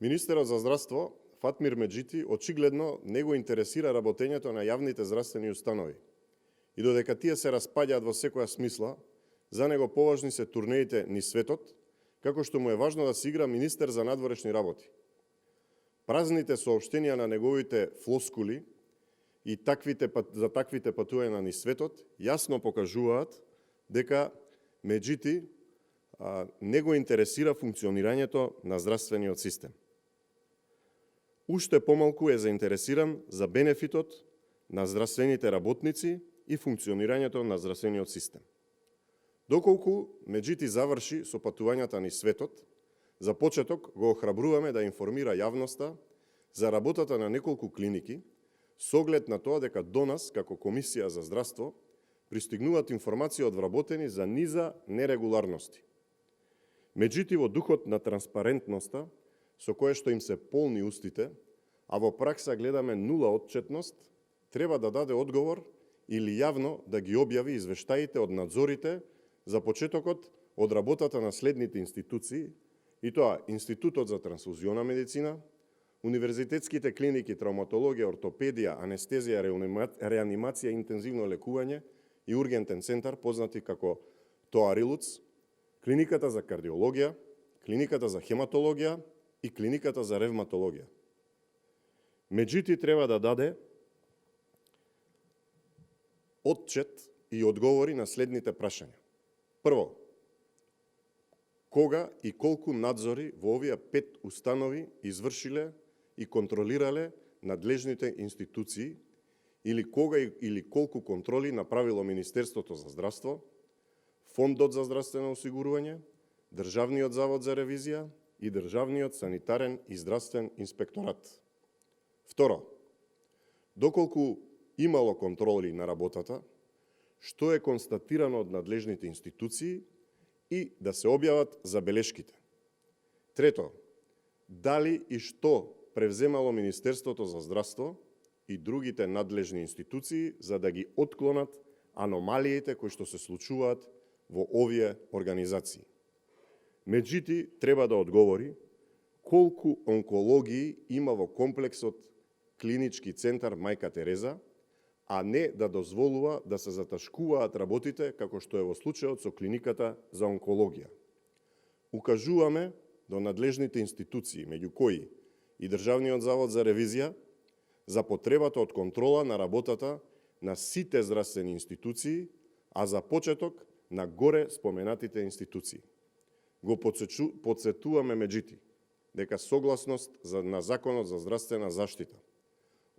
Министерот за здравство Фатмир Меджити очигледно не го интересира работењето на јавните здравствени установи. И додека тие се распаѓаат во секоја смисла, за него поважни се турнеите низ светот, како што му е важно да се игра министер за надворешни работи. Празните соопштенија на неговите флоскули и за таквите патувања низ светот јасно покажуваат дека Меджити не го интересира функционирањето на здравствениот систем. Уште помалку е заинтересиран за бенефитот на здравствените работници и функционирањето на здравствениот систем. Доколку Меджити заврши со патувањата низ светот, за почеток го охрабруваме да информира јавноста за работата на неколку клиники, со оглед на тоа дека до нас, како Комисија за здравство, пристигнуваат информации од вработени за низа нерегуларности. Меджити во духот на транспарентноста, со кое што им се полни устите, а во пракса гледаме нула отчетност, треба да даде одговор или јавно да ги објави извештаите од надзорите за почетокот од работата на следните институции, и тоа Институтот за трансфузиона медицина, универзитетските клиники травматологија, ортопедија, анестезија, реанимација, интензивно лекување и ургентен центар, познати како ТОАРИЛУЦ, клиниката за кардиологија, клиниката за хематологија и клиниката за ревматологија. Меджити треба да даде отчет и одговори на следните прашања. Прво, кога и колку надзори во овие 5 установи извршиле и контролирале надлежните институции, или кога или колку контроли направило Министерството за здравство, Фондот за здравствено осигурување, Државниот завод за ревизија и Државниот санитарен и здравствен инспекторат. Второ, доколку имало контроли на работата, што е констатирано од надлежните институции и да се објават забелешките. Трето, дали и што превземало Министерството за здравство и другите надлежни институции за да ги отклонат аномалиите кои што се случуваат во овие организации. Меджити треба да одговори колку онкологии има во комплексот Клинички центар Мајка Тереза, а не да дозволува да се заташкуваат работите како што е во случајот со клиниката за онкологија. Укажуваме до надлежните институции, меѓу кои и Државниот завод за ревизија, за потребата од контрола на работата на сите здравствени институции, а за почеток на горе споменатите институции. Го подсетуваме Меджити дека согласност на Законот за здравствена заштита,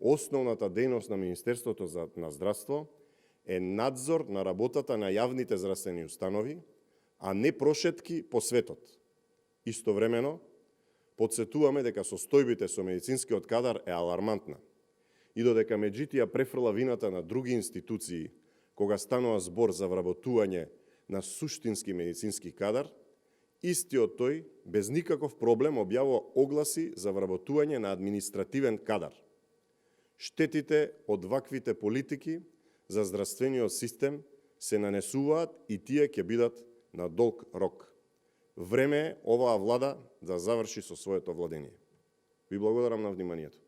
основната дејност на Министерството на здравство е надзор на работата на јавните здравствени установи, а не прошетки по светот. Истовремено, подсетуваме дека состојбите со медицинскиот кадар е алармантна и додека Меджити ја префрла вината на други институции кога станува збор за вработување на суштински медицински кадар, истиот тој без никаков проблем објавува огласи за вработување на административен кадар. Штетите од ваквите политики за здравствениот систем се нанесуваат и тие ќе бидат на долг рок. Време е оваа влада да заврши со своето владење. Ви благодарам на вниманието.